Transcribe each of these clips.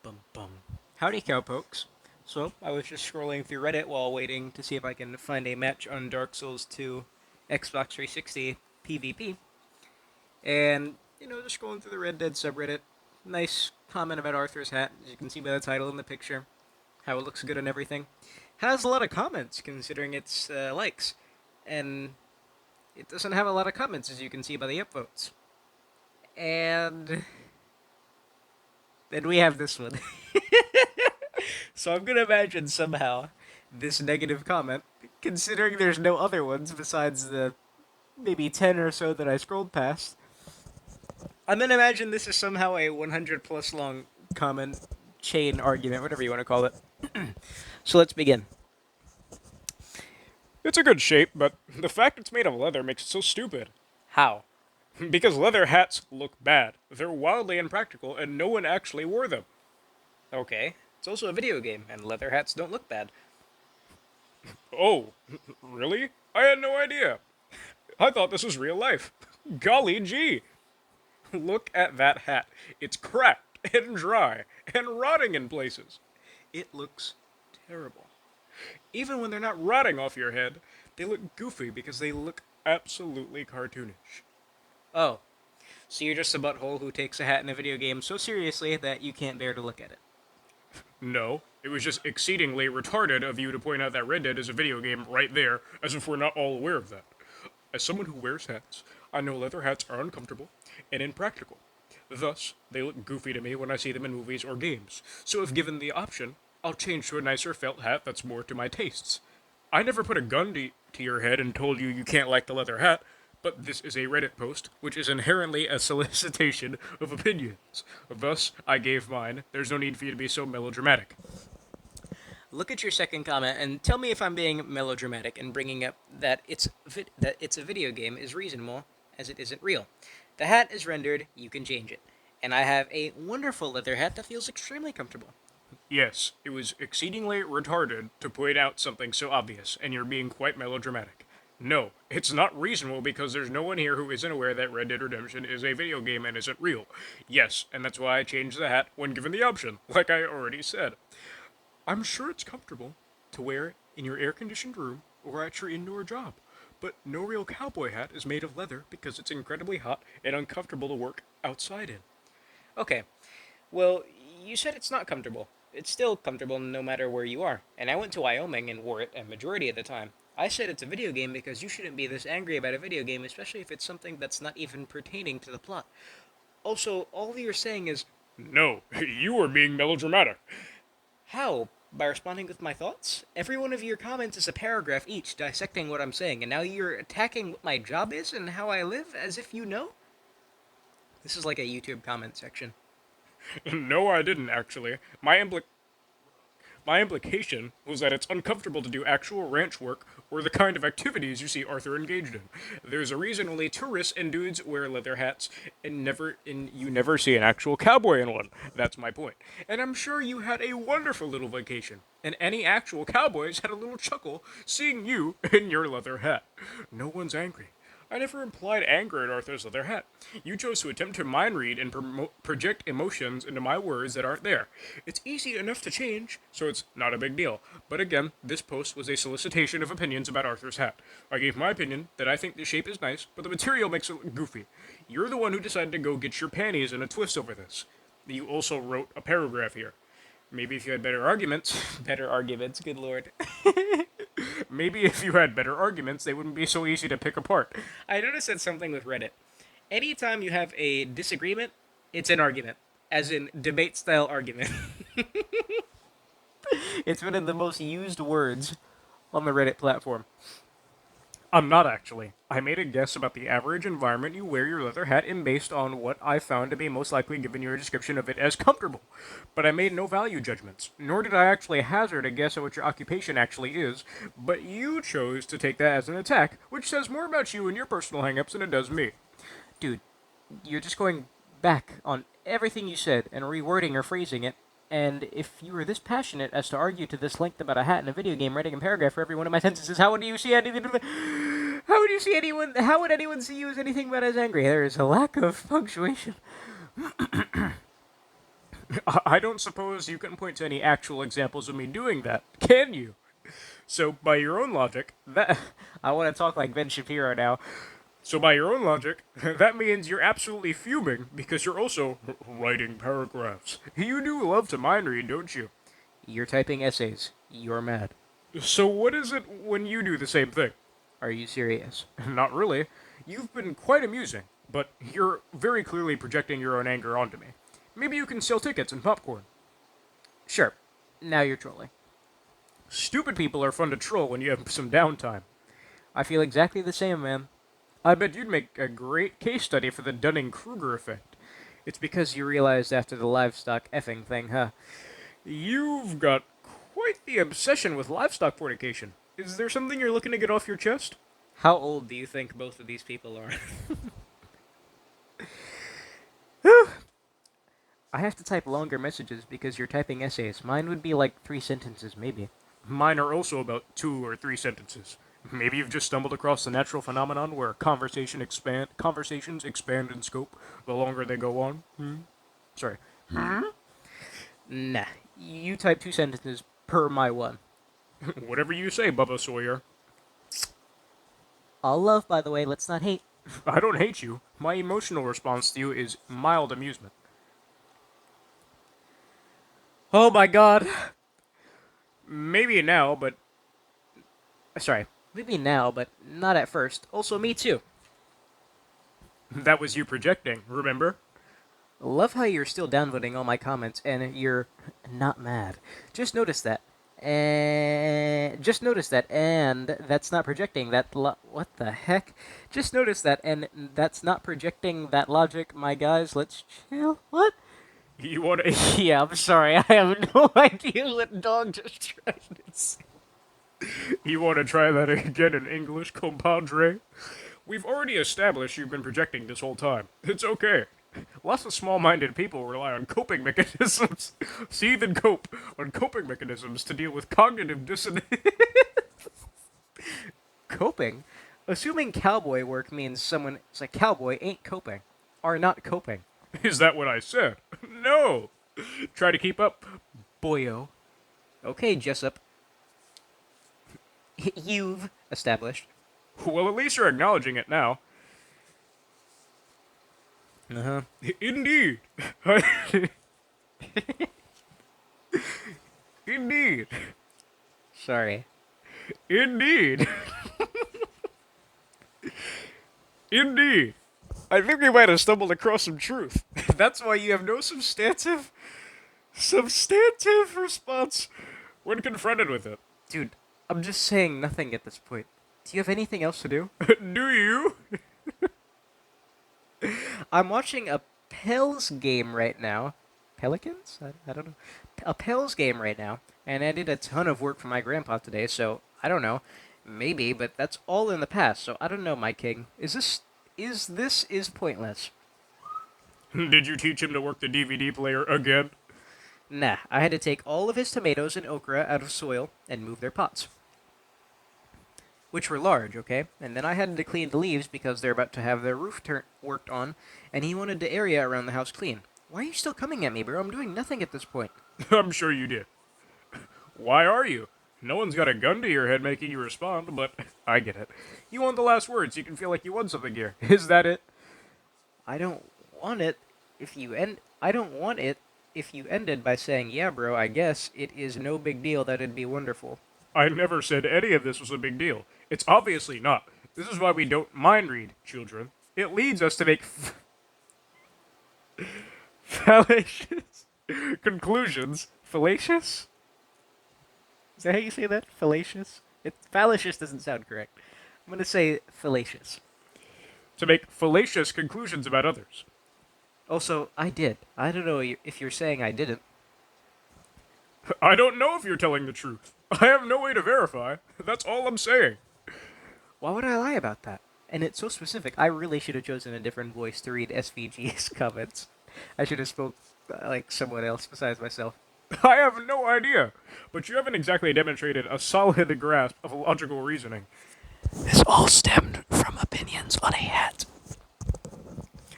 Bum bum. Howdy, cowpokes. So, I was just scrolling through Reddit while waiting to see if I can find a match on Dark Souls 2 Xbox 360 PvP. And, just scrolling through the Red Dead subreddit. Nice comment about Arthur's hat, as you can see by the title in the picture. How it looks good and everything. Has a lot of comments, considering its likes. And it doesn't have a lot of comments, as you can see by the upvotes. And then we have this one. So I'm gonna imagine somehow this negative comment, considering there's no other ones besides the maybe 10 or so that I scrolled past. I'm gonna imagine this is somehow a 100 plus long comment chain argument, whatever you want to call it. So let's begin. It's a good shape, but the fact it's made of leather makes it so stupid. How? Because leather hats look bad. They're wildly impractical, and no one actually wore them. Okay. It's also a video game, and leather hats don't look bad. Oh, really? I had no idea. I thought this was real life. Golly gee. Look at that hat. It's cracked and dry and rotting in places. It looks terrible. Even when they're not rotting off your head, they look goofy because they look absolutely cartoonish. Oh, so you're just a butthole who takes a hat in a video game so seriously that you can't bear to look at it. No, it was just exceedingly retarded of you to point out that Red Dead is a video game right there, as if we're not all aware of that. As someone who wears hats, I know leather hats are uncomfortable and impractical. Thus, they look goofy to me when I see them in movies or games. So if given the option, I'll change to a nicer felt hat that's more to my tastes. I never put a gun to your head and told you you can't like the leather hat, but this is a Reddit post, which is inherently a solicitation of opinions. Thus, I gave mine. There's no need for you to be so melodramatic. Look at your second comment and tell me if I'm being melodramatic and bringing up that it's a video game is reasonable as it isn't real. The hat is rendered, you can change it. And I have a wonderful leather hat that feels extremely comfortable. Yes, it was exceedingly retarded to point out something so obvious, and you're being quite melodramatic. No, it's not reasonable because there's no one here who isn't aware that Red Dead Redemption is a video game and isn't real. Yes, and that's why I changed the hat when given the option, like I already said. I'm sure it's comfortable to wear in your air conditioned room or at your indoor job, but no real cowboy hat is made of leather because it's incredibly hot and uncomfortable to work outside in. Okay, well, you said it's not comfortable. It's still comfortable no matter where you are. And I went to Wyoming and wore it a majority of the time. I said it's a video game because you shouldn't be this angry about a video game, especially if it's something that's not even pertaining to the plot. Also, all you're saying is, No, you are being melodramatic. how? By responding with my thoughts? Every one of your comments is a paragraph each dissecting what I'm saying, and now you're attacking what my job is and how I live as if you know? This is like a YouTube comment section. No, I didn't actually. My implication was that it's uncomfortable to do actual ranch work or the kind of activities you see Arthur engaged in. There's a reason only tourists and dudes wear leather hats and you never see an actual cowboy in one. That's my point. And I'm sure you had a wonderful little vacation. And any actual cowboys had a little chuckle seeing you in your leather hat. No one's angry. I never implied anger at Arthur's leather hat. You chose to attempt to mind read and project emotions into my words that aren't there. It's easy enough to change, so it's not a big deal. But again, this post was a solicitation of opinions about Arthur's hat. I gave my opinion that I think the shape is nice, but the material makes it look goofy. You're the one who decided to go get your panties in a twist over this. You also wrote a paragraph here. Maybe if you had better arguments, Better arguments, good lord. maybe if you had better arguments, they wouldn't be so easy to pick apart. I noticed that something with Reddit. Anytime you have a disagreement, it's an argument. As in debate style argument. It's one of the most used words on the Reddit platform. I'm not actually. I made a guess about the average environment you wear your leather hat in based on what I found to be most likely given your description of it as comfortable. But I made no value judgments, nor did I actually hazard a guess at what your occupation actually is, but you chose to take that as an attack, which says more about you and your personal hangups than it does me. Dude, you're just going back on everything you said and rewording or phrasing it. And if you were this passionate as to argue to this length about a hat in a video game, writing a paragraph for every one of my sentences, how would you see anything? How would you see anyone? How would anyone see you as anything but as angry? There is a lack of punctuation. I don't suppose you can point to any actual examples of me doing that, can you? So, by your own logic, That I want to talk like Ben Shapiro now. that means you're absolutely fuming because you're also writing paragraphs. You do love to mind read, don't you? You're typing essays. You're mad. So, what is it when you do the same thing? Are you serious? Not really. You've been quite amusing, but you're very clearly projecting your own anger onto me. Maybe you can sell tickets and popcorn. Sure. Now you're trolling. Stupid people are fun to troll when you have some downtime. I feel exactly the same, man. I bet you'd make a great case study for the Dunning-Kruger effect. It's because you realized after the livestock effing thing, huh? You've got quite the obsession with livestock fornication. Is there something you're looking to get off your chest? How old do you think both of these people are? I have to type longer messages because you're typing essays. Mine would be like 3 sentences, maybe. Mine are also about 2 or 3 sentences. Maybe you've just stumbled across the natural phenomenon where conversations expand in scope the longer they go on. Sorry. Nah. You type 2 sentences per my one. Whatever you say, Bubba Sawyer. All love, by the way, let's not hate. I don't hate you. My emotional response to you is mild amusement. Oh my god. Maybe now, but Sorry. Maybe now, but not at first. Also, me too. that was you projecting, remember? Love how you're still downvoting all my comments and you're not mad. Just notice that. And that's not projecting that. What the heck? Just notice that, and that's not projecting that logic, my guys. Let's chill. What? You want to... Yeah, I'm sorry. I have no idea what dog just tried to say. You want to try that again in English, compadre? We've already established you've been projecting this whole time. It's okay. Lots of small-minded people rely on coping mechanisms. Seethe and cope on coping mechanisms to deal with cognitive dissonance. Coping? Assuming cowboy work means someone is a cowboy ain't coping. Are not coping. Is that what I said? No! Try to keep up. Boyo. Okay, Jessup. You've established. Well, at least you're acknowledging it now. Uh-huh. Indeed. Indeed. Sorry. Indeed. Indeed. I think we might have stumbled across some truth. That's why you have no substantive response. When confronted with it. Dude, I'm just saying nothing at this point. Do you have anything else to do? Do you? I'm watching a Pels game right now. Pelicans? I don't know. A Pels game right now. And I did a ton of work for my grandpa today, so I don't know. Maybe, but that's all in the past, so I don't know, my king. This is pointless. Did you teach him to work the DVD player again? Nah, I had to take all of his tomatoes and okra out of soil and move their pots. Which were large, okay? And then I had to clean the leaves because they're about to have their roof worked on, and he wanted the area around the house clean. Why are you still coming at me, bro? I'm doing nothing at this point. I'm sure you did. Why are you? No one's got a gun to your head making you respond, but I get it. You want the last words. You can feel like you won something here. Is that it? I don't want it if you ended by saying, yeah, bro, I guess it is no big deal, that'd be wonderful. I never said any of this was a big deal. It's obviously not. This is why we don't mind read, children. It leads us to make fallacious conclusions. Fallacious? Is that how you say that? Fallacious? Fallacious doesn't sound correct. I'm gonna say fallacious. To make fallacious conclusions about others. Also, I did. I don't know if you're saying I didn't. I don't know if you're telling the truth. I have no way to verify. That's all I'm saying. Why would I lie about that? And it's so specific. I really should have chosen a different voice to read SVG's comments. I should have spoke like someone else besides myself. I have no idea. But you haven't exactly demonstrated a solid grasp of logical reasoning. This all stemmed from opinions on a hat.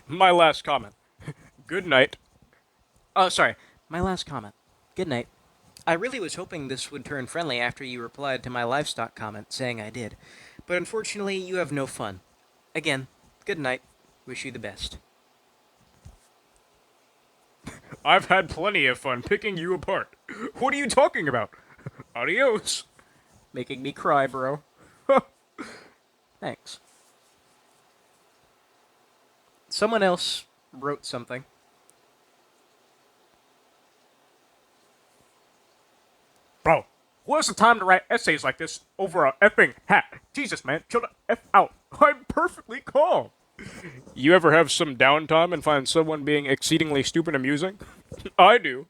My last comment. Good night. Oh, sorry. my last comment. Good night. I really was hoping this would turn friendly after you replied to my livestock comment saying I did, but unfortunately you have no fun. Again, good night. Wish you the best. I've had plenty of fun picking you apart. What are you talking about? Adios. Making me cry, bro. Thanks. Someone else wrote something. Bro, who has the time to write essays like this over a effing hat? Jesus, man, chill the F out. I'm perfectly calm. You ever have some downtime and find someone being exceedingly stupid amusing? I do.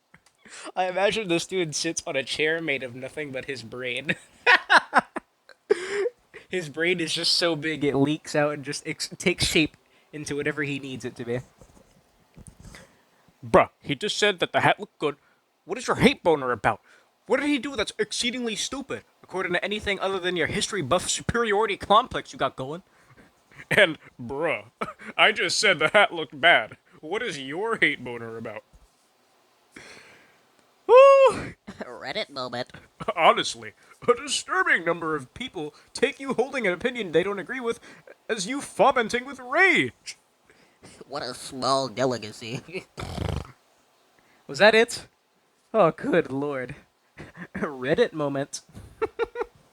I imagine this dude sits on a chair made of nothing but his brain. His brain is just so big it leaks out and just takes shape into whatever he needs it to be. Bruh, he just said that the hat looked good. What is your hate boner about? What did he do that's exceedingly stupid? According to anything other than your history buff superiority complex you got going. And, bruh, I just said the hat looked bad. What is your hate boner about? Woo! Reddit moment. Honestly, a disturbing number of people take you holding an opinion they don't agree with as you fomenting with rage. What a small delicacy. Was that it? Oh, good lord. Reddit moment.